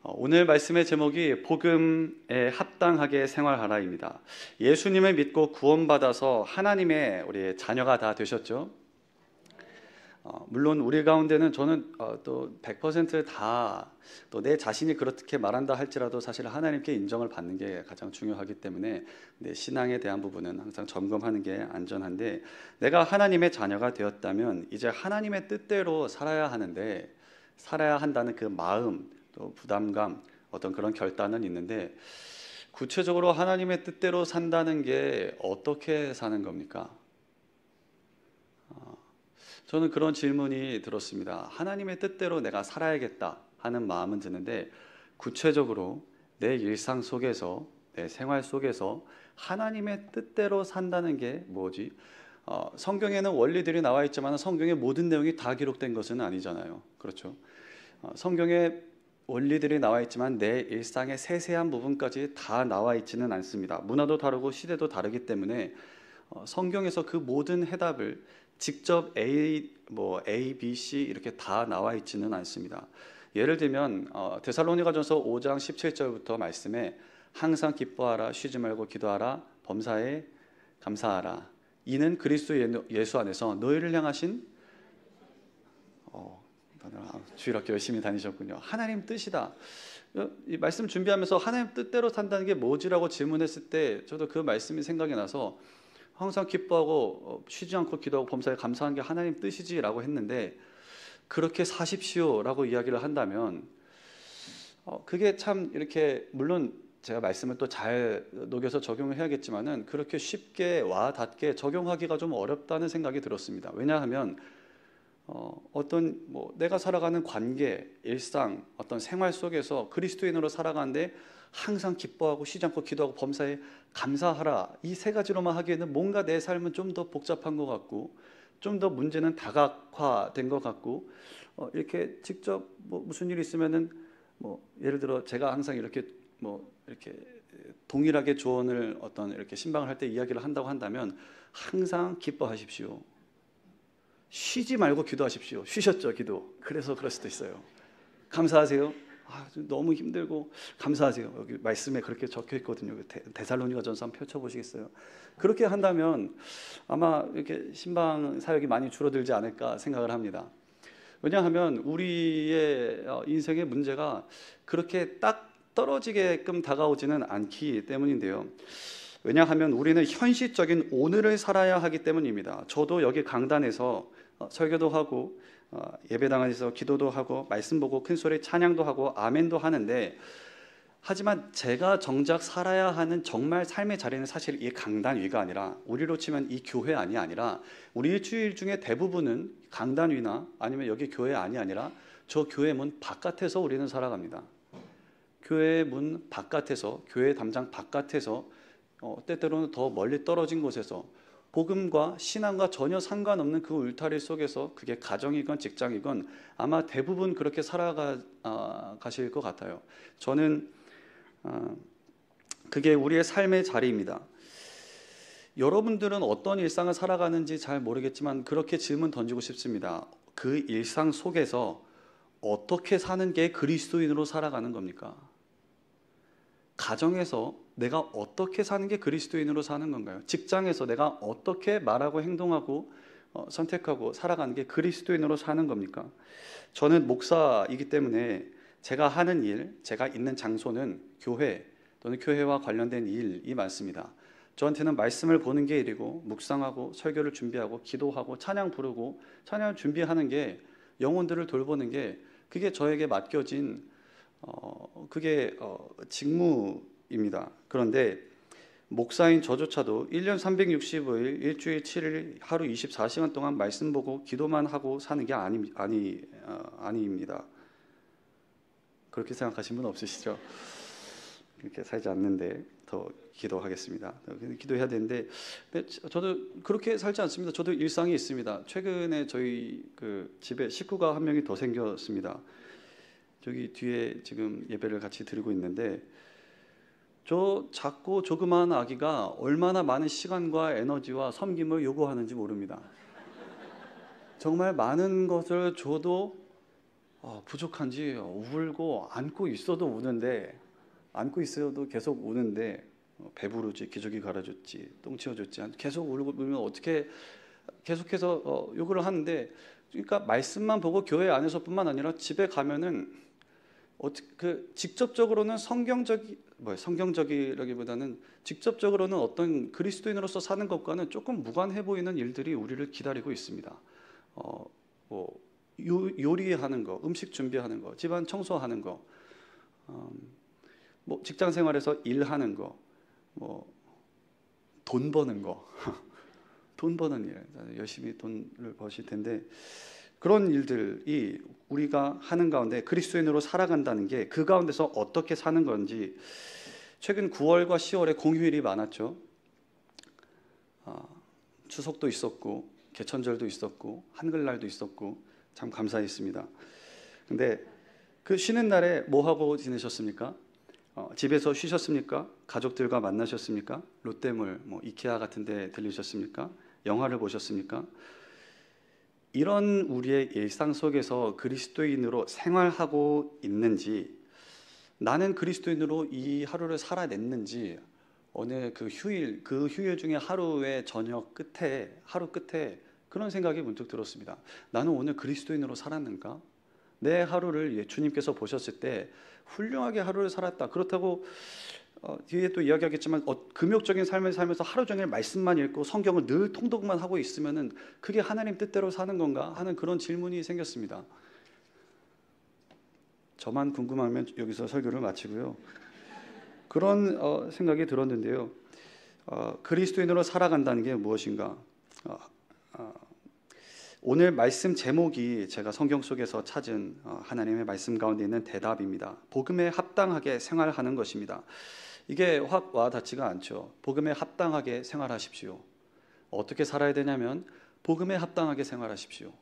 오늘 말씀의 제목이 복음에 합당하게 생활하라입니다. 예수님을 믿고 구원받아서 하나님의 우리 자녀가 다 되셨죠. 물론 우리 가운데는 저는 또 100%다 또 내 자신이 그렇게 말한다 할지라도 사실 하나님께 인정을 받는 게 가장 중요하기 때문에 내 신앙에 대한 부분은 항상 점검하는 게 안전한데, 내가 하나님의 자녀가 되었다면 이제 하나님의 뜻대로 살아야 하는데, 살아야 한다는 그 마음, 또 부담감, 어떤 그런 결단은 있는데, 구체적으로 하나님의 뜻대로 산다는 게 어떻게 사는 겁니까? 저는 그런 질문이 들었습니다. 하나님의 뜻대로 내가 살아야겠다 하는 마음은 드는데, 구체적으로 내 일상 속에서, 내 생활 속에서 하나님의 뜻대로 산다는 게 뭐지? 성경에는 원리들이 나와 있지만 성경의 모든 내용이 다 기록된 것은 아니잖아요. 그렇죠? 성경에 원리들이 나와 있지만 내 일상의 세세한 부분까지 다 나와 있지는 않습니다. 문화도 다르고 시대도 다르기 때문에 성경에서 그 모든 해답을 직접 A, B, C 이렇게 다 나와 있지는 않습니다. 예를 들면 데살로니가전서 5장 17절부터 말씀에 항상 기뻐하라, 쉬지 말고 기도하라, 범사에 감사하라, 이는 그리스도 예수 안에서 너희를 향하신 주일학교 열심히 다니셨군요. 하나님 뜻이다. 이 말씀 준비하면서 하나님 뜻대로 산다는 게 뭐지라고 질문했을 때 저도 그 말씀이 생각이 나서, 항상 기뻐하고 쉬지 않고 기도하고 범사에 감사한 게 하나님 뜻이지라고 했는데, 그렇게 사십시오라고 이야기를 한다면 그게 참 이렇게, 물론 제가 말씀을 또 잘 녹여서 적용을 해야겠지만은 그렇게 쉽게 와 닿게 적용하기가 좀 어렵다는 생각이 들었습니다. 왜냐하면 어떤 내가 살아가는 관계, 일상, 어떤 생활 속에서 그리스도인으로 살아가는데 항상 기뻐하고 쉬지 않고 기도하고 범사에 감사하라, 이 세 가지로만 하기에는 뭔가 내 삶은 좀 더 복잡한 것 같고, 좀 더 문제는 다각화된 것 같고, 이렇게 직접 무슨 일이 있으면은 예를 들어 제가 항상 이렇게 동일하게 조언을 이렇게 신방을 할 때 이야기를 한다고 한다면, 항상 기뻐하십시오. 쉬지 말고 기도하십시오. 쉬셨죠, 기도. 그래서 그럴 수도 있어요. 감사하세요. 너무 힘들고 감사하세요. 여기 말씀에 그렇게 적혀 있거든요. 데살로니가전서 한번 펼쳐보시겠어요? 그렇게 한다면 아마 이렇게 신방 사역이 많이 줄어들지 않을까 생각을 합니다. 왜냐하면 우리의 인생의 문제가 그렇게 딱 떨어지게끔 다가오지는 않기 때문인데요. 왜냐하면 우리는 현실적인 오늘을 살아야 하기 때문입니다. 저도 여기 강단에서 설교도 하고 예배당에서 기도도 하고 말씀 보고 큰소리 찬양도 하고 아멘도 하는데, 하지만 제가 정작 살아야 하는 정말 삶의 자리는 사실 이 강단 위가 아니라, 우리로 치면 이 교회 안이 아니라, 우리 일주일 중에 대부분은 강단 위나 아니면 여기 교회 안이 아니라 저 교회 문 바깥에서 우리는 살아갑니다. 교회 문 바깥에서, 교회 담장 바깥에서, 때때로는 더 멀리 떨어진 곳에서 복음과 신앙과 전혀 상관없는 그 울타리 속에서, 그게 가정이건 직장이건 아마 대부분 그렇게 살아가실 것 같아요. 저는 그게 우리의 삶의 자리입니다. 여러분들은 어떤 일상을 살아가는지 잘 모르겠지만 그렇게 질문 던지고 싶습니다. 그 일상 속에서 어떻게 사는 게 그리스도인으로 살아가는 겁니까? 가정에서 내가 어떻게 사는 게 그리스도인으로 사는 건가요? 직장에서 내가 어떻게 말하고 행동하고 선택하고 살아가는 게 그리스도인으로 사는 겁니까? 저는 목사이기 때문에 제가 하는 일, 제가 있는 장소는 교회 또는 교회와 관련된 일이 많습니다. 저한테는 말씀을 보는 게 일이고, 묵상하고 설교를 준비하고 기도하고 찬양 부르고 찬양을 준비하는 게, 영혼들을 돌보는 게, 그게 저에게 맡겨진 그게 직무입니다. 그런데 목사인 저조차도 1년 365일 일주일 7일 하루 24시간 동안 말씀 보고 기도만 하고 사는 게 아닙니다. 그렇게 생각하시는 분 없으시죠? 그렇게 살지 않는데 더 기도하겠습니다. 기도해야 되는데, 저도 그렇게 살지 않습니다. 저도 일상이 있습니다. 최근에 저희 집에 식구가 한 명이 더 생겼습니다. 저기 뒤에 지금 예배를 같이 드리고 있는데, 저 작고 조그마한 아기가 얼마나 많은 시간과 에너지와 섬김을 요구하는지 모릅니다. 정말 많은 것을 줘도 부족한지 울고 안고 있어도 우는데, 안고 있어도 계속 우는데, 배부르지, 기저귀 갈아줬지, 똥 치워줬지, 계속 울면 어떻게 계속해서 요구를 하는데, 그러니까 말씀만 보고 교회 안에서뿐만 아니라 집에 가면은 직접적으로는 성경적이라기보다는 직접적으로는 어떤 그리스도인으로서 사는 것과는 조금 무관해 보이는 일들이 우리를 기다리고 있습니다. 요리하는 거, 음식 준비하는 거, 집안 청소하는 거, 직장 생활에서 일하는 거, 돈 버는 거, 돈 버는 일, 열심히 돈을 버실 텐데, 그런 일들이 우리가 하는 가운데 그리스도인으로 살아간다는 게 그 가운데서 어떻게 사는 건지, 최근 9월과 10월에 공휴일이 많았죠. 추석도 있었고 개천절도 있었고 한글날도 있었고 참 감사했습니다. 근데 그 쉬는 날에 뭐 하고 지내셨습니까? 집에서 쉬셨습니까? 가족들과 만나셨습니까? 롯데몰, 이케아 같은 데 들리셨습니까? 영화를 보셨습니까? 이런 우리의 일상 속에서 그리스도인으로 생활하고 있는지, 나는 그리스도인으로 이 하루를 살아냈는지, 어느 그 휴일 중에 하루의 저녁 끝에, 하루 끝에 그런 생각이 문득 들었습니다. 나는 오늘 그리스도인으로 살았는가? 내 하루를 예수님께서 보셨을 때 훌륭하게 하루를 살았다. 그렇다고 뒤에 또 이야기하겠지만 금욕적인 삶을 살면서 하루 종일 말씀만 읽고 성경을 늘 통독만 하고 있으면은 그게 하나님 뜻대로 사는 건가 하는 그런 질문이 생겼습니다. 저만 궁금하면 여기서 설교를 마치고요. 그런 생각이 들었는데요. 그리스도인으로 살아간다는 게 무엇인가? 오늘 말씀 제목이 제가 성경 속에서 찾은 하나님의 말씀 가운데 있는 대답입니다. 복음에 합당하게 생활하는 것입니다. 이게 확 와닿지가 않죠. 복음에 합당하게 생활하십시오. 어떻게 살아야 되냐면 복음에 합당하게 생활하십시오.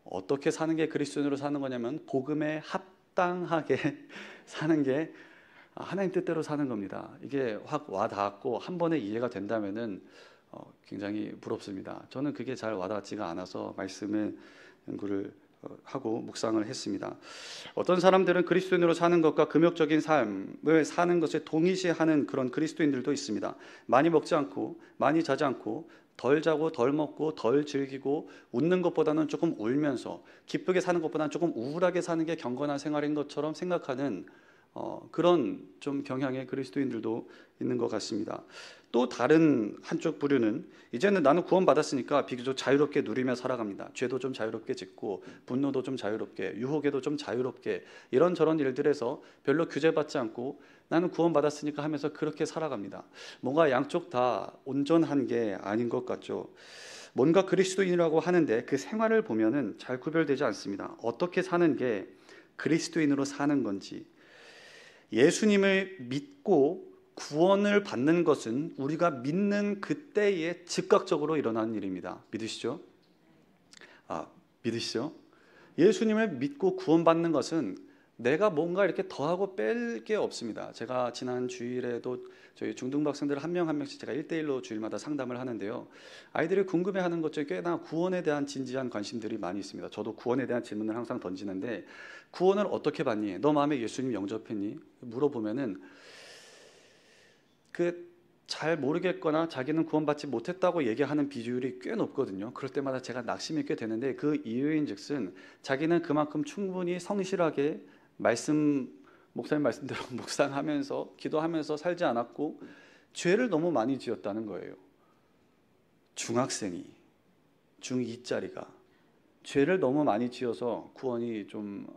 어떻게 사는 게 그리스도인으로 사는 거냐면 복음에 합당하게 사는 게 하나님 뜻대로 사는 겁니다. 이게 확 와닿았고 한 번에 이해가 된다면은 굉장히 부럽습니다. 저는 그게 잘 와닿지가 않아서 말씀의 연구를 하고 묵상을 했습니다. 어떤 사람들은 그리스도인으로 사는 것과 금욕적인 삶을 사는 것을 동일시하는 그런 그리스도인들도 있습니다. 많이 먹지 않고 많이 자지 않고 덜 자고 덜 먹고 덜 즐기고 웃는 것보다는 조금 울면서 기쁘게 사는 것보다는 조금 우울하게 사는 게 경건한 생활인 것처럼 생각하는 그런 좀 경향의 그리스도인들도 있는 것 같습니다. 또 다른 한쪽 부류는 이제는 나는 구원받았으니까 비교적 자유롭게 누리며 살아갑니다. 죄도 좀 자유롭게 짓고 분노도 좀 자유롭게, 유혹에도 좀 자유롭게, 이런저런 일들에서 별로 규제받지 않고 나는 구원받았으니까 하면서 그렇게 살아갑니다. 뭔가 양쪽 다 온전한 게 아닌 것 같죠. 뭔가 그리스도인이라고 하는데 그 생활을 보면은 잘 구별되지 않습니다. 어떻게 사는 게 그리스도인으로 사는 건지. 예수님을 믿고 구원을 받는 것은 우리가 믿는 그때에 즉각적으로 일어나는 일입니다. 믿으시죠? 믿으시죠? 예수님을 믿고 구원받는 것은 내가 뭔가 이렇게 더하고 뺄 게 없습니다. 제가 지난 주일에도 저희 중등학생들 한 명 한 명씩 제가 1대1로 주일마다 상담을 하는데요. 아이들이 궁금해하는 것 중에 꽤나 구원에 대한 진지한 관심들이 많이 있습니다. 저도 구원에 대한 질문을 항상 던지는데, 구원을 어떻게 받니? 너 마음에 예수님 영접했니? 물어보면은 잘 모르겠거나 자기는 구원받지 못했다고 얘기하는 비율이 꽤 높거든요. 그럴 때마다 제가 낙심이 꽤 되는데, 그 이유인즉슨 자기는 그만큼 충분히 성실하게 목사님 말씀대로 묵상하면서 기도하면서 살지 않았고 죄를 너무 많이 지었다는 거예요. 중학생이, 중2짜리가 죄를 너무 많이 지어서 구원이 좀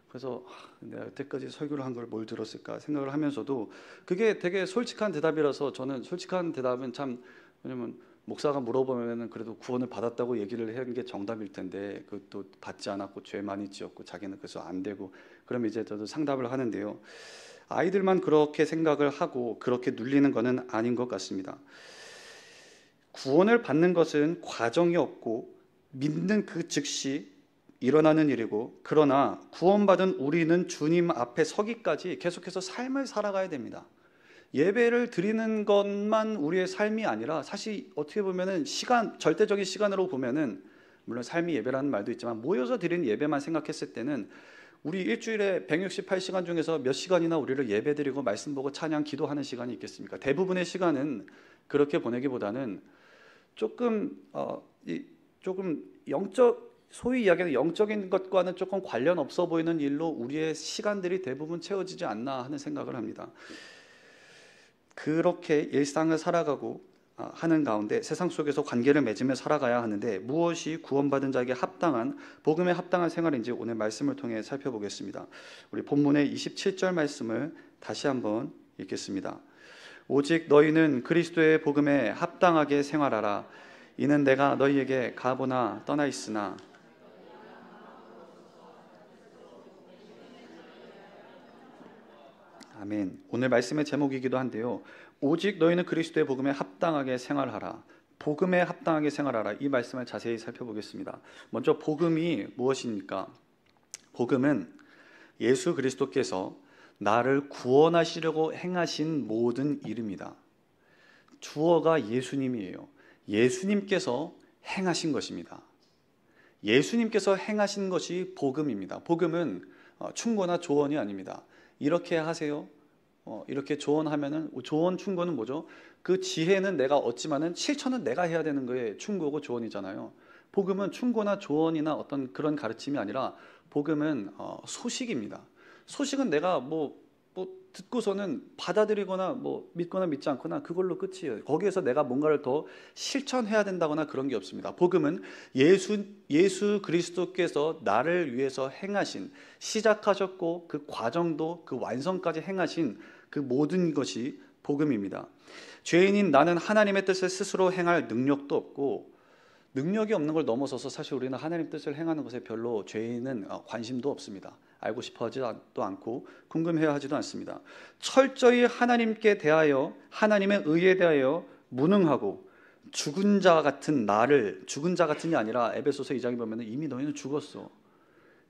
그래서 내가 여태까지 설교를 한 걸 뭘 들었을까 생각을 하면서도 그게 되게 솔직한 대답이라서, 저는 솔직한 대답은 참, 왜냐면 목사가 물어보면은 그래도 구원을 받았다고 얘기를 하는 게 정답일 텐데 그것도 받지 않았고 죄 많이 지었고 자기는 그래서 안 되고, 그럼 이제 저도 상담을 하는데요. 아이들만 그렇게 생각을 하고 그렇게 눌리는 것은 아닌 것 같습니다. 구원을 받는 것은 과정이 없고 믿는 그 즉시 일어나는 일이고, 그러나 구원받은 우리는 주님 앞에 서기까지 계속해서 삶을 살아가야 됩니다. 예배를 드리는 것만 우리의 삶이 아니라, 사실 어떻게 보면은 절대적인 시간으로 보면은 물론 삶이 예배라는 말도 있지만 모여서 드리는 예배만 생각했을 때는 우리 일주일에 168시간 중에서 몇 시간이나 우리를 예배드리고 말씀 보고 찬양 기도하는 시간이 있겠습니까? 대부분의 시간은 그렇게 보내기보다는 조금 소위 이야기하는 영적인 것과는 조금 관련 없어 보이는 일로 우리의 시간들이 대부분 채워지지 않나 하는 생각을 합니다. 그렇게 일상을 살아가고 하는 가운데 세상 속에서 관계를 맺으며 살아가야 하는데 무엇이 구원받은 자에게 합당한 복음에 합당한 생활인지 오늘 말씀을 통해 살펴보겠습니다. 우리 본문의 27절 말씀을 다시 한번 읽겠습니다. 오직 너희는 그리스도의 복음에 합당하게 생활하라. 이는 내가 너희에게 가보나 떠나 있으나 아멘. 오늘 말씀의 제목이기도 한데요. 오직 너희는 그리스도의 복음에 합당하게 생활하라. 복음에 합당하게 생활하라. 이 말씀을 자세히 살펴보겠습니다. 먼저 복음이 무엇입니까? 복음은 예수 그리스도께서 나를 구원하시려고 행하신 모든 일입니다. 주어가 예수님이에요. 예수님께서 행하신 것입니다. 예수님께서 행하신 것이 복음입니다. 복음은 충고나 조언이 아닙니다. 이렇게 하세요. 이렇게 조언하면은 조언 충고는 뭐죠? 그 지혜는 내가 얻지만은 실천은 내가 해야 되는 거에 충고고 조언이잖아요. 복음은 충고나 조언이나 어떤 그런 가르침이 아니라 복음은 소식입니다. 소식은 내가 뭐 듣고서는 받아들이거나 믿거나 믿지 않거나 그걸로 끝이에요. 거기에서 내가 뭔가를 더 실천해야 된다거나 그런 게 없습니다. 복음은 예수 그리스도께서 나를 위해서 행하신, 시작하셨고 그 과정도 그 완성까지 행하신 그 모든 것이 복음입니다. 죄인인 나는 하나님의 뜻을 스스로 행할 능력도 없고, 능력이 없는 걸 넘어서서 사실 우리는 하나님 뜻을 행하는 것에 별로 죄인은 관심도 없습니다. 알고 싶어 하지도 않고 궁금해야 하지도 않습니다. 철저히 하나님께 대하여, 하나님의 의에 대하여 무능하고 죽은 자 같은 나를, 죽은 자 같은이 아니라 에베소서 2장에 보면 이미 너희는 죽었어.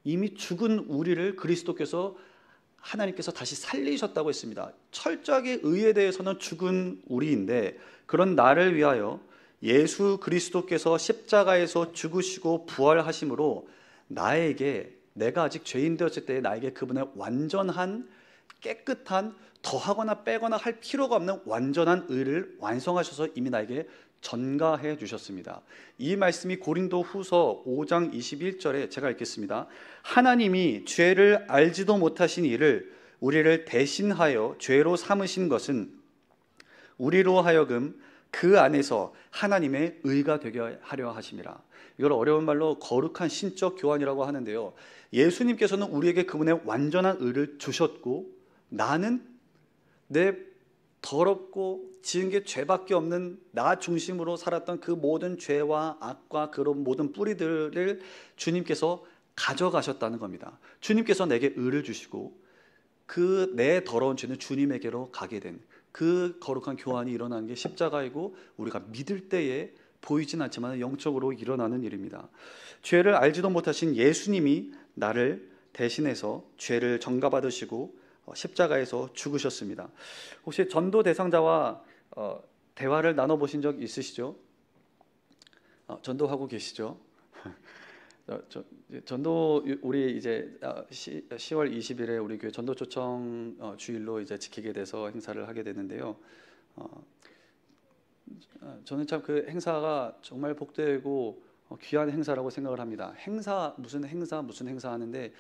이미 죽은 우리를 그리스도께서, 하나님께서 다시 살리셨다고 했습니다. 철저하게 의에 대해서는 죽은 우리인데 그런 나를 위하여 예수 그리스도께서 십자가에서 죽으시고 부활하심으로 나에게, 내가 아직 죄인 되었을 때 나에게 그분의 완전한, 깨끗한, 더하거나 빼거나 할 필요가 없는 완전한 의를 완성하셔서 이미 나에게 전가해 주셨습니다. 이 말씀이 고린도 후서 5장 21절에 제가 읽겠습니다. 하나님이 죄를 알지도 못하신 이를 우리를 대신하여 죄로 삼으신 것은 우리로 하여금 그 안에서 하나님의 의가 되게 하려 하심이라. 이걸 어려운 말로 거룩한 신적 교환이라고 하는데요. 예수님께서는 우리에게 그분의 완전한 의를 주셨고, 나는 내 더럽고 지은 게 죄밖에 없는 나 중심으로 살았던 그 모든 죄와 악과 그런 모든 뿌리들을 주님께서 가져가셨다는 겁니다. 주님께서 내게 의를 주시고 그 내 더러운 죄는 주님에게로 가게 된 그 거룩한 교환이 일어나는 게 십자가이고, 우리가 믿을 때에 보이진 않지만 영적으로 일어나는 일입니다. 죄를 알지도 못하신 예수님이 나를 대신해서 죄를 전가받으시고 십자가에서 죽으셨습니다. 혹시 전도 대상자와 대화를 나눠보신 적 있으시죠? 전도하고 계시죠? 전도, 우리 이제 10월 20일에 우리 교회 전도 초청 주일로 이제 지키게 돼서 행사를 하게 되는데요. 저는 참 그 행사가 정말 복되고 귀한 행사라고 생각을 합니다. 무슨 행사 하는데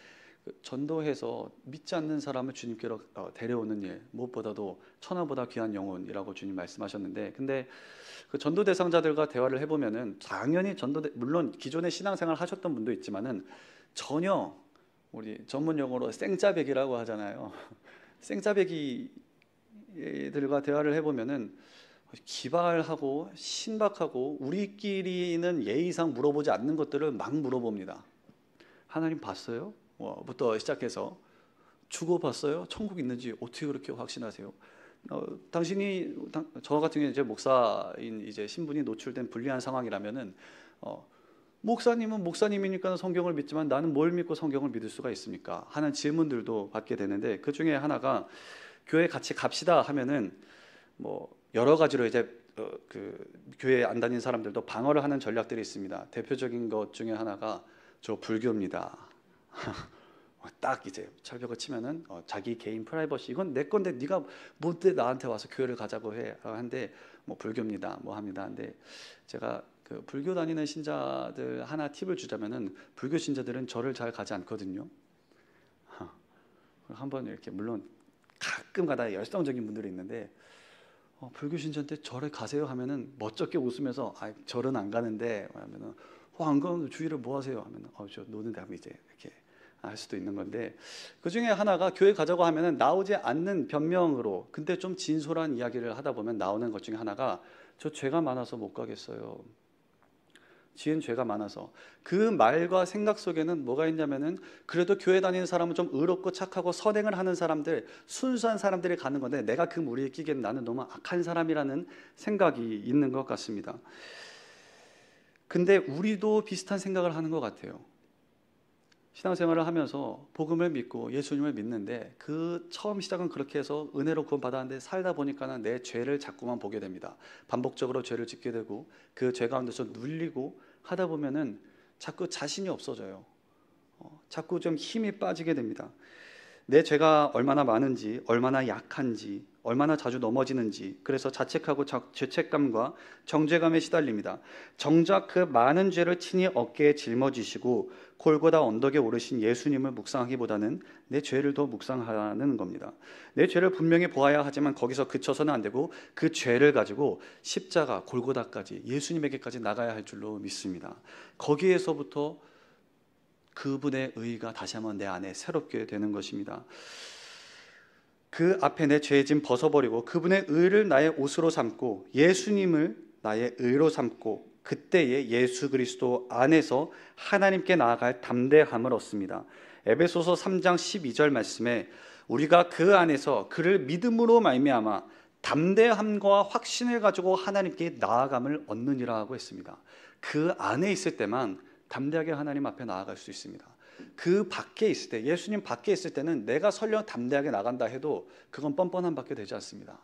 전도해서 믿지 않는 사람을 주님께로 데려오는 일, 무엇보다도 천하보다 귀한 영혼이라고 주님 말씀하셨는데, 근데 그 전도 대상자들과 대화를 해보면은 당연히 물론 기존에 신앙생활 하셨던 분도 있지만은 전혀, 우리 전문 용어로 생짜배기라고 하잖아요. 생짜배기들과 대화를 해보면은 기발하고 신박하고 우리끼리는 예의상 물어보지 않는 것들을 막 물어봅니다. 하나님 봤어요? 부터 시작해서 죽어봤어요? 천국 있는지 어떻게 그렇게 확신하세요? 당신이, 저 같은 경우에 이제 목사인 이제 신분이 노출된 불리한 상황이라면은 목사님은 목사님이니까 성경을 믿지만 나는 뭘 믿고 성경을 믿을 수가 있습니까? 하는 질문들도 받게 되는데, 그 중에 하나가 교회 같이 갑시다 하면은 여러 가지로 이제 교회 안 다니는 사람들도 방어를 하는 전략들이 있습니다. 대표적인 것 중에 하나가 저 불교입니다. 딱 이제 철벽을 치면은 자기 개인 프라이버시, 이건 내 건데 네가 뭔데 나한테 와서 교회를 가자고 해 한데 뭐 불교입니다 뭐 합니다. 근데 제가 그 불교 다니는 신자들 하나 팁을 주자면은, 불교 신자들은 절을 잘 가지 않거든요. 한번 이렇게, 물론 가끔 가다 열성적인 분들이 있는데 불교 신자한테 절에 가세요 하면은 멋쩍게 웃으면서 절은 안 가는데 하면은 안 가는데 주일에 뭐 하세요 하면은 저 노는데 하고 이제 이렇게 할 수도 있는 건데, 그 중에 하나가 교회 가자고 하면은 나오지 않는 변명으로, 근데 좀 진솔한 이야기를 하다 보면 나오는 것 중에 하나가 저 죄가 많아서 못 가겠어요. 지은 죄가 많아서. 그 말과 생각 속에는 뭐가 있냐면은, 그래도 교회 다니는 사람은 좀 의롭고 착하고 선행을 하는 사람들, 순수한 사람들이 가는 건데 내가 그 무리에 끼기엔 나는 너무 악한 사람이라는 생각이 있는 것 같습니다. 근데 우리도 비슷한 생각을 하는 것 같아요. 신앙생활을 하면서 복음을 믿고 예수님을 믿는데, 그 처음 시작은 그렇게 해서 은혜로 구원받았는데 살다 보니까는 내 죄를 자꾸만 보게 됩니다. 반복적으로 죄를 짓게 되고 그 죄 가운데서 눌리고 하다 보면은 자꾸 자신이 없어져요. 자꾸 좀 힘이 빠지게 됩니다. 내 죄가 얼마나 많은지, 얼마나 약한지, 얼마나 자주 넘어지는지, 그래서 자책하고 죄책감과 정죄감에 시달립니다. 정작 그 많은 죄를 친히 어깨에 짊어지시고 골고다 언덕에 오르신 예수님을 묵상하기보다는 내 죄를 더 묵상하는 겁니다. 내 죄를 분명히 보아야 하지만 거기서 그쳐서는 안 되고 그 죄를 가지고 십자가, 골고다까지, 예수님에게까지 나가야 할 줄로 믿습니다. 거기에서부터 그분의 의가 다시 한번 내 안에 새롭게 되는 것입니다. 그 앞에 내 죄의 짐 벗어버리고 그분의 의를 나의 옷으로 삼고 예수님을 나의 의로 삼고, 그때에 예수 그리스도 안에서 하나님께 나아갈 담대함을 얻습니다. 에베소서 3장 12절 말씀에 우리가 그 안에서 그를 믿음으로 말미암아 담대함과 확신을 가지고 하나님께 나아감을 얻느니라 하고 했습니다. 그 안에 있을 때만 담대하게 하나님 앞에 나아갈 수 있습니다. 그 밖에 있을 때, 예수님 밖에 있을 때는 내가 설령 담대하게 나간다 해도 그건 뻔뻔한 밖에 되지 않습니다.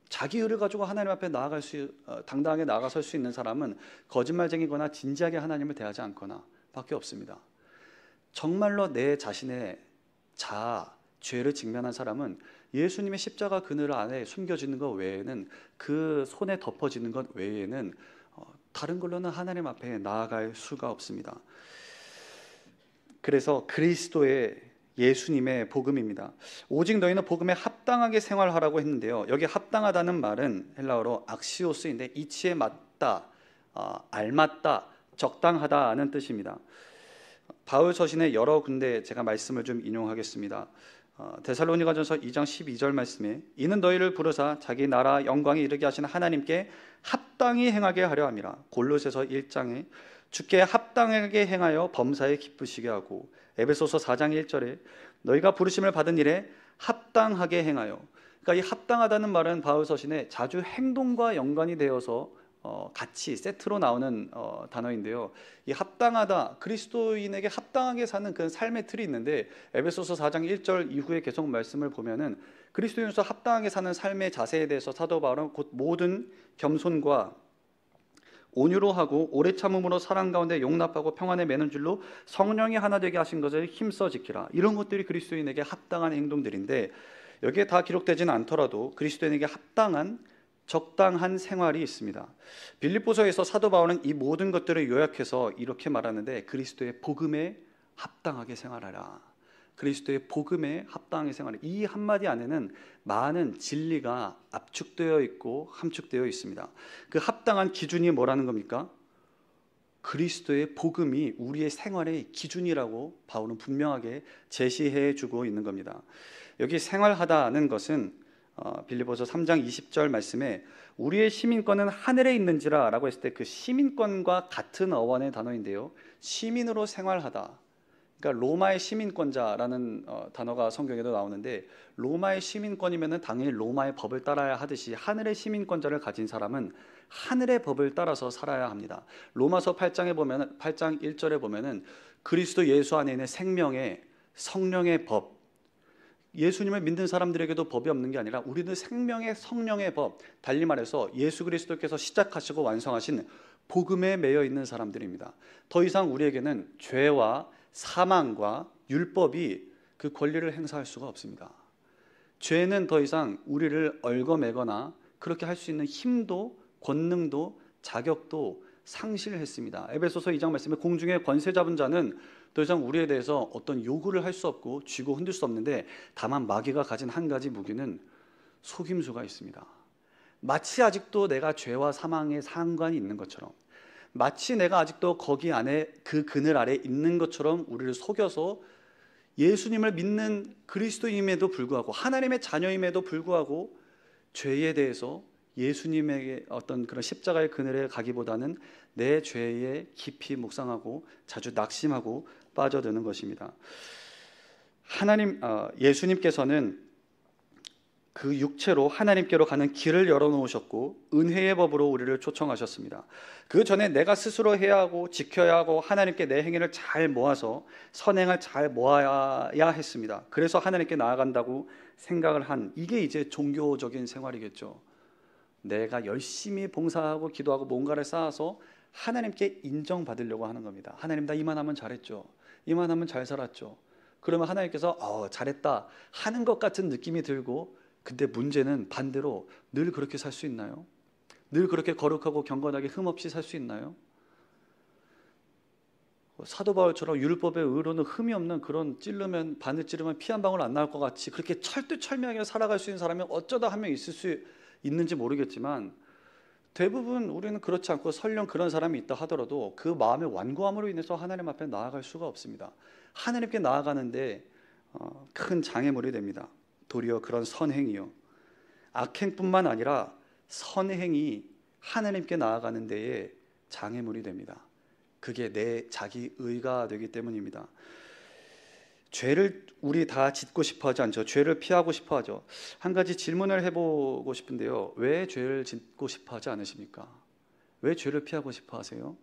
자기 의를 가지고 하나님 앞에 당당하게 나아설 수 있는 사람은 거짓말쟁이거나 진지하게 하나님을 대하지 않거나 밖에 없습니다. 정말로 내 자신의 죄를 직면한 사람은 예수님의 십자가 그늘 안에 숨겨지는 것 외에는, 그 손에 덮어지는 것 외에는 다른 걸로는 하나님 앞에 나아갈 수가 없습니다. 그래서 그리스도의, 예수님의 복음입니다. 오직 너희는 복음에 합당하게 생활하라고 했는데요, 여기 합당하다는 말은 헬라어로 악시오스인데 이치에 맞다, 알맞다, 적당하다는 뜻입니다. 바울 서신의 여러 군데 제가 말씀을 좀 인용하겠습니다. 데살로니가전서 2장 12절 말씀에 이는 너희를 부르사 자기 나라 영광에 이르게 하시는 하나님께 합당히 행하게 하려 함이라. 골로새서 1장에 주께 합당하게 행하여 범사에 기쁘시게 하고, 에베소서 4장 1절에 너희가 부르심을 받은 일에 합당하게 행하여. 그러니까 이 합당하다는 말은 바울 서신에 자주 행동과 연관이 되어서 같이 세트로 나오는 단어인데요, 이 합당하다, 그리스도인에게 합당하게 사는 그 삶의 틀이 있는데, 에베소서 4장 1절 이후에 계속 말씀을 보면은 그리스도인으로서 합당하게 사는 삶의 자세에 대해서 사도 바울은 곧 모든 겸손과 온유로 하고 오래 참음으로 사랑 가운데 용납하고 평안에 매는 줄로 성령이 하나 되게 하신 것을 힘써 지키라, 이런 것들이 그리스도인에게 합당한 행동들인데, 여기에 다 기록되지는 않더라도 그리스도인에게 합당한, 적당한 생활이 있습니다. 빌립보서에서 사도 바울은 이 모든 것들을 요약해서 이렇게 말하는데, 그리스도의 복음에 합당하게 생활하라. 그리스도의 복음에 합당하게 생활하라. 이 한마디 안에는 많은 진리가 압축되어 있고 함축되어 있습니다. 그 합당한 기준이 뭐라는 겁니까? 그리스도의 복음이 우리의 생활의 기준이라고 바울은 분명하게 제시해 주고 있는 겁니다. 여기 생활하다는 것은 빌립보서 3장 20절 말씀에 우리의 시민권은 하늘에 있는지라 라고 했을 때 그 시민권과 같은 어원의 단어인데요, 시민으로 생활하다, 그러니까 로마의 시민권자라는 단어가 성경에도 나오는데, 로마의 시민권이면 당연히 로마의 법을 따라야 하듯이 하늘의 시민권자를 가진 사람은 하늘의 법을 따라서 살아야 합니다. 로마서 8장 1절에 보면은 그리스도 예수 안에 있는 생명의 성령의 법, 예수님을 믿는 사람들에게도 법이 없는 게 아니라 우리는 생명의 성령의 법, 달리 말해서 예수 그리스도께서 시작하시고 완성하신 복음에 매여 있는 사람들입니다. 더 이상 우리에게는 죄와 사망과 율법이 그 권리를 행사할 수가 없습니다. 죄는 더 이상 우리를 얽어매거나 그렇게 할 수 있는 힘도 권능도 자격도 상실했습니다. 에베소서 2장 말씀에 공중의 권세 잡은 자는 더 이상 우리에 대해서 어떤 요구를 할 수 없고 쥐고 흔들 수 없는데, 다만 마귀가 가진 한 가지 무기는 속임수가 있습니다. 마치 아직도 내가 죄와 사망에 상관이 있는 것처럼, 마치 내가 아직도 거기 안에 그 그늘 아래 있는 것처럼 우리를 속여서 예수님을 믿는 그리스도임에도 불구하고, 하나님의 자녀임에도 불구하고 죄에 대해서 예수님에게 어떤 그런 십자가의 그늘에 가기보다는 내 죄에 깊이 묵상하고 자주 낙심하고 빠져드는 것입니다. 예수님께서는 그 육체로 하나님께로 가는 길을 열어놓으셨고 은혜의 법으로 우리를 초청하셨습니다. 그 전에 내가 스스로 해야 하고 지켜야 하고 하나님께 내 행위를 잘 모아서 선행을 잘 모아야 했습니다. 그래서 하나님께 나아간다고 생각을 한, 이게 이제 종교적인 생활이겠죠. 내가 열심히 봉사하고 기도하고 뭔가를 쌓아서 하나님께 인정받으려고 하는 겁니다. 하나님, 나 이만하면 잘했죠, 이만하면 잘 살았죠. 그러면 하나님께서 잘했다 하는 것 같은 느낌이 들고, 근데 문제는 반대로 늘 그렇게 살 수 있나요? 늘 그렇게 거룩하고 경건하게 흠없이 살 수 있나요? 사도 바울처럼 율법의 의로는 흠이 없는 그런 바늘 찌르면 피 한 방울 안 나올 것 같이 그렇게 철두철미하게 살아갈 수 있는 사람이 어쩌다 한 명 있을 수 있는지 모르겠지만, 대부분 우리는 그렇지 않고 설령 그런 사람이 있다 하더라도 그 마음의 완고함으로 인해서 하나님 앞에 나아갈 수가 없습니다. 하나님께 나아가는데 큰 장애물이 됩니다. 도리어 그런 선행이요, 악행뿐만 아니라 선행이 하나님께 나아가는 데에 장애물이 됩니다. 그게 내 자기 의가 되기 때문입니다. 죄를 우리 다 짓고 싶어 하지 않죠. 죄를 피하고 싶어 하죠. 한 가지 질문을 해보고 싶은데요, 왜 죄를 짓고 싶어 하지 않으십니까? 왜 죄를 피하고 싶어 하세요?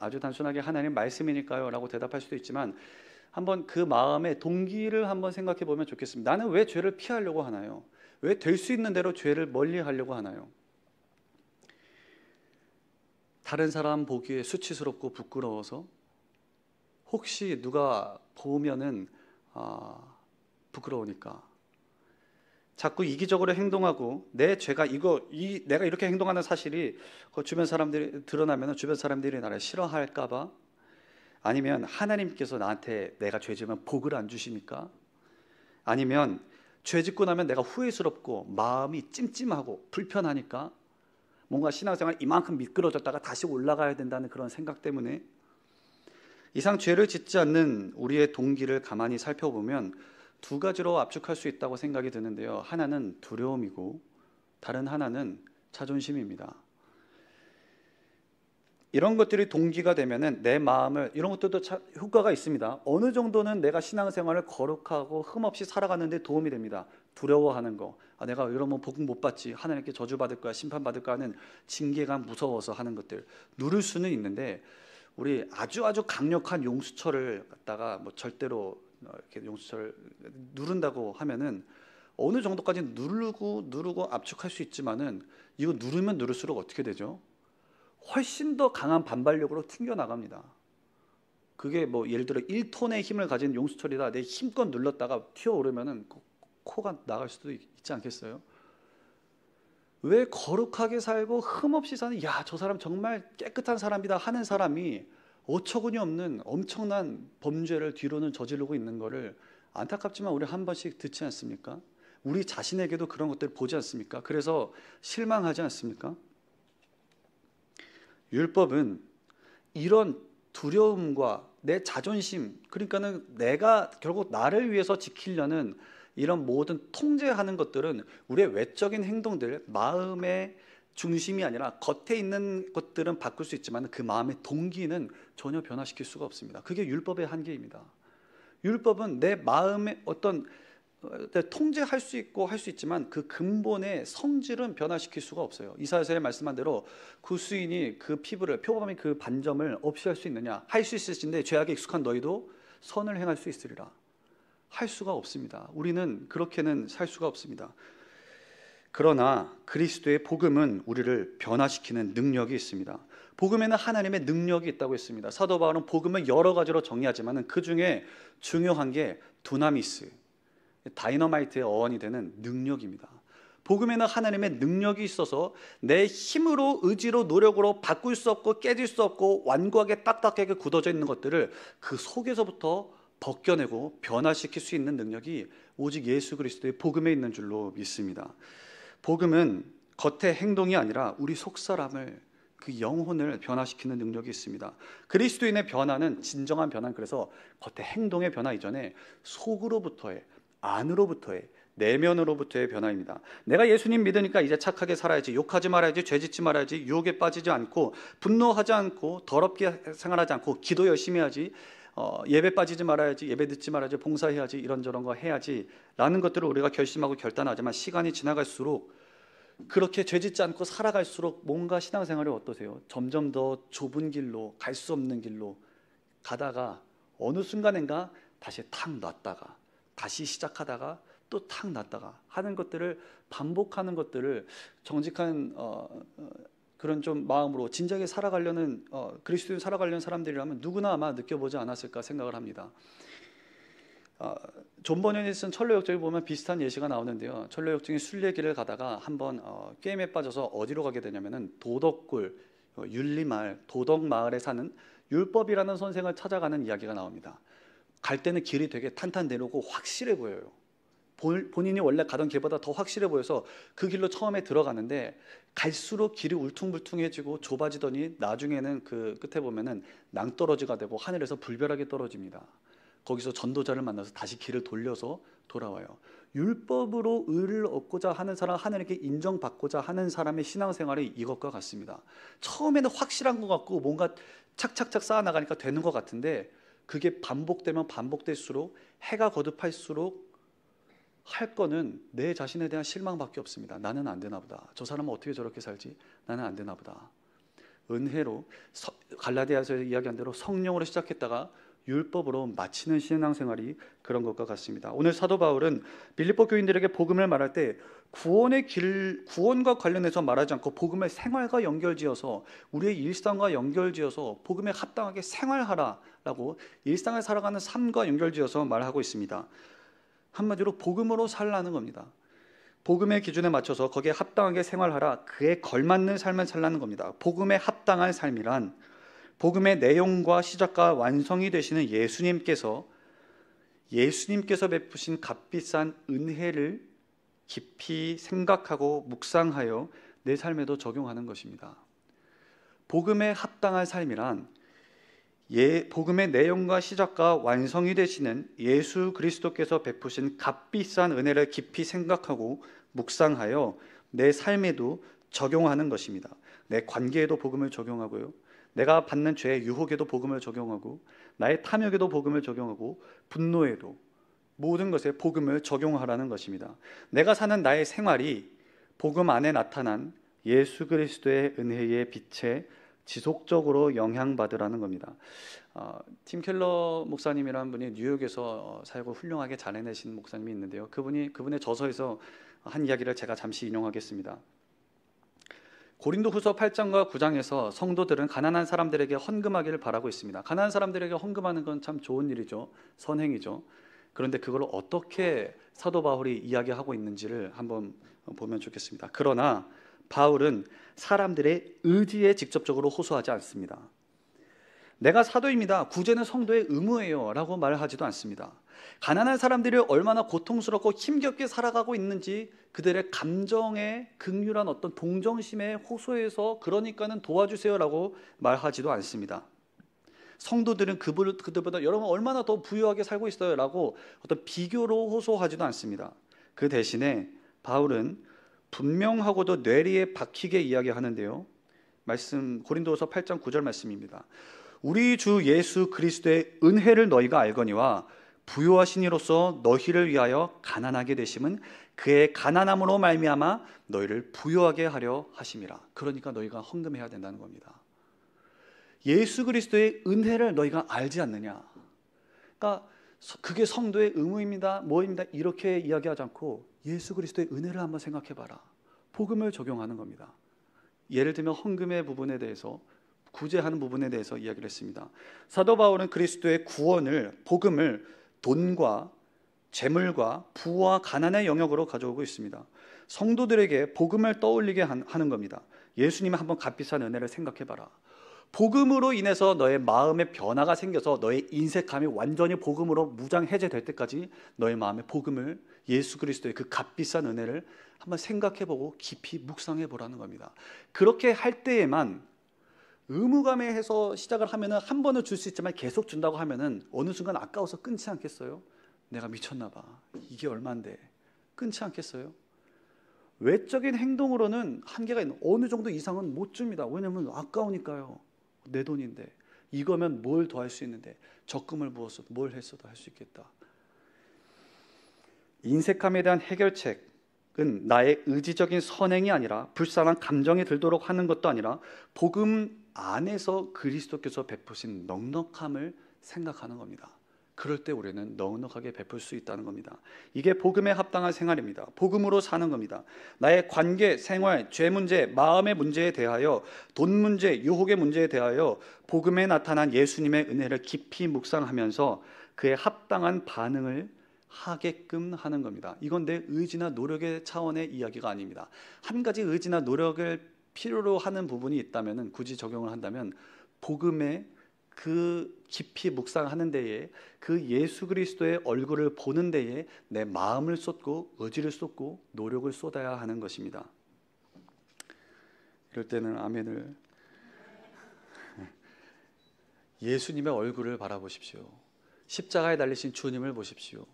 아주 단순하게 하나님 말씀이니까요 라고 대답할 수도 있지만, 한번 그 마음의 동기를 한번 생각해 보면 좋겠습니다. 나는 왜 죄를 피하려고 하나요? 왜 될 수 있는 대로 죄를 멀리 하려고 하나요? 다른 사람 보기에 수치스럽고 부끄러워서? 혹시 누가 보면은 부끄러우니까? 자꾸 이기적으로 행동하고 내 죄가 내가 이렇게 행동하는 사실이 주변 사람들이 드러나면 주변 사람들이 나를 싫어할까 봐? 아니면 하나님께서 나한테 내가 죄 지으면 복을 안 주십니까? 아니면 죄 짓고 나면 내가 후회스럽고 마음이 찜찜하고 불편하니까, 뭔가 신앙생활 이만큼 미끄러졌다가 다시 올라가야 된다는 그런 생각 때문에? 이상 죄를 짓지 않는 우리의 동기를 가만히 살펴보면 두 가지로 압축할 수 있다고 생각이 드는데요, 하나는 두려움이고 다른 하나는 자존심입니다. 이런 것들이 동기가 되면은 내 마음을, 이런 것들도 효과가 있습니다. 어느 정도는 내가 신앙생활을 거룩하고 흠없이 살아가는데 도움이 됩니다. 두려워하는 거, 내가 이러면 복 못 받지, 하나님께 저주받을 거야, 심판받을 거야 하는 징계가 무서워서 하는 것들 누릴 수는 있는데, 우리 아주 강력한 용수철을 갖다가 절대로 이렇게 용수철을 누른다고 하면은 어느 정도까지 누르고 압축할 수 있지만은, 이거 누르면 누를수록 어떻게 되죠? 훨씬 더 강한 반발력으로 튕겨나갑니다. 그게 예를 들어 1톤의 힘을 가진 용수철이다, 내 힘껏 눌렀다가 튀어오르면은 코가 나갈 수도 있지 않겠어요? 왜 거룩하게 살고 흠없이 사는, 저 사람 정말 깨끗한 사람이다 하는 사람이 어처구니 없는 엄청난 범죄를 뒤로는 저지르고 있는 거를 안타깝지만 우리 한 번씩 듣지 않습니까? 우리 자신에게도 그런 것들을 보지 않습니까? 그래서 실망하지 않습니까? 율법은 이런 두려움과 내 자존심, 그러니까는 내가 결국 나를 위해서 지키려는 이런 모든 통제하는 것들은 우리의 외적인 행동들, 마음의 중심이 아니라 겉에 있는 것들은 바꿀 수 있지만 그 마음의 동기는 전혀 변화시킬 수가 없습니다. 그게 율법의 한계입니다. 율법은 내 마음의 어떤 통제할 수 있고 할 수 있지만 그 근본의 성질은 변화시킬 수가 없어요. 이사야서에 말씀한 대로 구수인이 그 피부를, 표범이 그 반점을 없이 할 수 있느냐? 할 수 있으신데 죄악에 익숙한 너희도 선을 행할 수 있으리라. 할 수가 없습니다. 우리는 그렇게는 살 수가 없습니다. 그러나 그리스도의 복음은 우리를 변화시키는 능력이 있습니다. 복음에는 하나님의 능력이 있다고 했습니다. 사도 바울은 복음을 여러 가지로 정의하지만 그 중에 중요한 게 두나미스, 다이너마이트의 어원이 되는 능력입니다. 복음에는 하나님의 능력이 있어서 내 힘으로, 의지로, 노력으로 바꿀 수 없고 깨질 수 없고 완고하게 딱딱하게 굳어져 있는 것들을 그 속에서부터 벗겨내고 변화시킬 수 있는 능력이 오직 예수 그리스도의 복음에 있는 줄로 믿습니다. 복음은 겉의 행동이 아니라 우리 속사람을, 그 영혼을 변화시키는 능력이 있습니다. 그리스도인의 변화는, 진정한 변화는 그래서 겉의 행동의 변화 이전에 속으로부터의, 안으로부터의, 내면으로부터의 변화입니다. 내가 예수님 믿으니까 이제 착하게 살아야지, 욕하지 말아야지, 죄짓지 말아야지, 유혹에 빠지지 않고, 분노하지 않고, 더럽게 생활하지 않고, 기도 열심히 해야지, 예배 빠지지 말아야지, 예배 듣지 말아야지, 봉사해야지, 이런저런 거 해야지 라는 것들을 우리가 결심하고 결단하지만 시간이 지나갈수록, 그렇게 죄짓지 않고 살아갈수록 뭔가 신앙생활이 어떠세요? 점점 더 좁은 길로, 갈 수 없는 길로 가다가 어느 순간인가 다시 탁 놨다가 다시 시작하다가 또 탁 놨다가 하는 것들을 반복하는 것들을 정직한 그런 좀 마음으로 진작에 살아가려는 그리스도인 살아가려는 사람들이라면 누구나 아마 느껴보지 않았을까 생각을 합니다. 존 버년이 쓴 철로역정에 보면 비슷한 예시가 나오는데요. 철로역정이 순례길을 가다가 한번 게임에 빠져서 어디로 가게 되냐면은 도덕굴, 윤리마을, 도덕마을에 사는 율법이라는 선생을 찾아가는 이야기가 나옵니다. 갈 때는 길이 되게 탄탄대로고 확실해 보여요. 본인이 원래 가던 길보다 더 확실해 보여서 그 길로 처음에 들어가는데 갈수록 길이 울퉁불퉁해지고 좁아지더니 나중에는 그 끝에 보면은 낭떠러지가 되고 하늘에서 불벼락이 떨어집니다. 거기서 전도자를 만나서 다시 길을 돌려서 돌아와요. 율법으로 의를 얻고자 하는 사람, 하나님께 인정받고자 하는 사람의 신앙생활이 이것과 같습니다. 처음에는 확실한 것 같고 뭔가 착착착 쌓아나가니까 되는 것 같은데 그게 반복되면 반복될수록, 해가 거듭할수록 할 거는 내 자신에 대한 실망밖에 없습니다. 나는 안 되나 보다. 저 사람은 어떻게 저렇게 살지? 나는 안 되나 보다. 은혜로, 갈라디아서 이야기한 대로 성령으로 시작했다가 율법으로 마치는 신앙생활이 그런 것과 같습니다. 오늘 사도 바울은 빌립보 교인들에게 복음을 말할 때 구원의 길, 구원과 관련해서 말하지 않고 복음을 생활과 연결지어서, 우리의 일상과 연결지어서 복음에 합당하게 생활하라라고 일상을 살아가는 삶과 연결지어서 말하고 있습니다. 한마디로 복음으로 살라는 겁니다. 복음의 기준에 맞춰서 거기에 합당하게 생활하라, 그에 걸맞는 삶을 살라는 겁니다. 복음에 합당한 삶이란 복음의 내용과 시작과 완성이 되시는 예수님께서 베푸신 값비싼 은혜를 깊이 생각하고 묵상하여 내 삶에도 적용하는 것입니다. 복음에 합당한 삶이란 복음의 내용과 시작과 완성이 되시는 예수 그리스도께서 베푸신 값비싼 은혜를 깊이 생각하고 묵상하여 내 삶에도 적용하는 것입니다. 내 관계에도 복음을 적용하고요, 내가 받는 죄의 유혹에도 복음을 적용하고, 나의 탐욕에도 복음을 적용하고, 분노에도, 모든 것에 복음을 적용하라는 것입니다. 내가 사는 나의 생활이 복음 안에 나타난 예수 그리스도의 은혜의 빛에 지속적으로 영향받으라는 겁니다. 팀 켈러 목사님이라는 분이 뉴욕에서 살고 훌륭하게 잘 해내신 목사님이 있는데요. 그분의 저서에서 한 이야기를 제가 잠시 인용하겠습니다. 고린도후서 8장과 9장에서 성도들은 가난한 사람들에게 헌금하기를 바라고 있습니다. 가난한 사람들에게 헌금하는 건 참 좋은 일이죠. 선행이죠. 그런데 그걸 어떻게 사도 바울이 이야기하고 있는지를 한번 보면 좋겠습니다. 그러나 바울은 사람들의 의지에 직접적으로 호소하지 않습니다. 내가 사도입니다, 구제는 성도의 의무예요 라고 말하지도 않습니다. 가난한 사람들이 얼마나 고통스럽고 힘겹게 살아가고 있는지 그들의 감정에 긍휼한 어떤 동정심에 호소해서 그러니까는 도와주세요 라고 말하지도 않습니다. 성도들은 그들보다 여러분 얼마나 더 부유하게 살고 있어요 라고 어떤 비교로 호소하지도 않습니다. 그 대신에 바울은 분명하고도 뇌리에 박히게 이야기하는데요. 말씀 고린도서 8장 9절 말씀입니다. 우리 주 예수 그리스도의 은혜를 너희가 알거니와 부유하신 이로써 너희를 위하여 가난하게 되심은 그의 가난함으로 말미암아 너희를 부유하게 하려 하심이라. 그러니까 너희가 헌금해야 된다는 겁니다. 예수 그리스도의 은혜를 너희가 알지 않느냐. 그러니까 그게 성도의 의무입니다, 뭐입니다 이렇게 이야기하지 않고 예수 그리스도의 은혜를 한번 생각해 봐라. 복음을 적용하는 겁니다. 예를 들면 헌금의 부분에 대해서, 구제하는 부분에 대해서 이야기를 했습니다. 사도 바울은 그리스도의 구원을, 복음을 돈과 재물과 부와 가난의 영역으로 가져오고 있습니다. 성도들에게 복음을 떠올리게 하는 겁니다. 예수님의 한번 값비싼 은혜를 생각해 봐라. 복음으로 인해서 너의 마음의 변화가 생겨서 너의 인색함이 완전히 복음으로 무장해제될 때까지 너의 마음의 복음을, 예수 그리스도의 그 값비싼 은혜를 한번 생각해보고 깊이 묵상해보라는 겁니다. 그렇게 할 때에만, 의무감에 해서 시작을 하면은 한 번은 줄 수 있지만 계속 준다고 하면은 어느 순간 아까워서 끊지 않겠어요? 내가 미쳤나 봐, 이게 얼만데, 끊지 않겠어요? 외적인 행동으로는 한계가 있는, 어느 정도 이상은 못 줍니다. 왜냐하면 아까우니까요. 내 돈인데, 이거면 뭘 더 할 수 있는데, 적금을 부었어도 뭘 했어도 할 수 있겠다. 인색함에 대한 해결책은 나의 의지적인 선행이 아니라, 불쌍한 감정이 들도록 하는 것도 아니라, 복음 안에서 그리스도께서 베푸신 넉넉함을 생각하는 겁니다. 그럴 때 우리는 넉넉하게 베풀 수 있다는 겁니다. 이게 복음에 합당한 생활입니다. 복음으로 사는 겁니다. 나의 관계, 생활, 죄 문제, 마음의 문제에 대하여, 돈 문제, 유혹의 문제에 대하여 복음에 나타난 예수님의 은혜를 깊이 묵상하면서 그에 합당한 반응을 하게끔 하는 겁니다. 이건 내 의지나 노력의 차원의 이야기가 아닙니다. 한 가지 의지나 노력을 필요로 하는 부분이 있다면, 굳이 적용을 한다면, 복음의 그 깊이 묵상하는 데에, 그 예수 그리스도의 얼굴을 보는 데에 내 마음을 쏟고 의지를 쏟고 노력을 쏟아야 하는 것입니다. 이럴 때는 아멘을. 예수님의 얼굴을 바라보십시오. 십자가에 달리신 주님을 보십시오.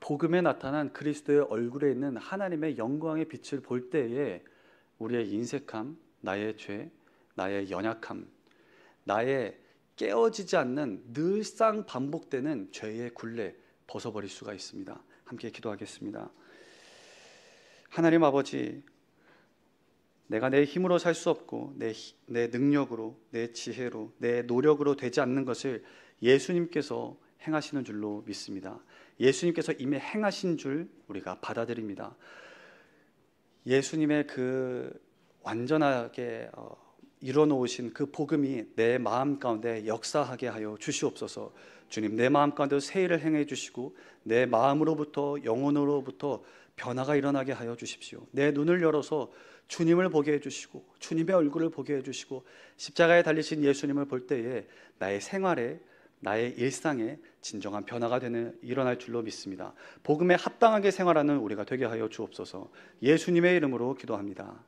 복음에 나타난 그리스도의 얼굴에 있는 하나님의 영광의 빛을 볼 때에 우리의 인색함, 나의 죄, 나의 연약함, 나의 깨어지지 않는 늘상 반복되는 죄의 굴레 벗어버릴 수가 있습니다. 함께 기도하겠습니다. 하나님 아버지, 내가 내 힘으로 살 수 없고 내 능력으로, 내 지혜로, 내 노력으로 되지 않는 것을 예수님께서 행하시는 줄로 믿습니다. 예수님께서 이미 행하신 줄 우리가 받아들입니다. 예수님의 그 완전하게 이뤄놓으신 그 복음이 내 마음 가운데 역사하게 하여 주시옵소서. 주님, 내 마음 가운데 새해를 행해 주시고 내 마음으로부터, 영혼으로부터 변화가 일어나게 하여 주십시오. 내 눈을 열어서 주님을 보게 해주시고 주님의 얼굴을 보게 해주시고 십자가에 달리신 예수님을 볼 때에 나의 생활에, 나의 일상에 진정한 변화가 일어날 줄로 믿습니다. 복음에 합당하게 생활하는 우리가 되게 하여 주옵소서. 예수님의 이름으로 기도합니다.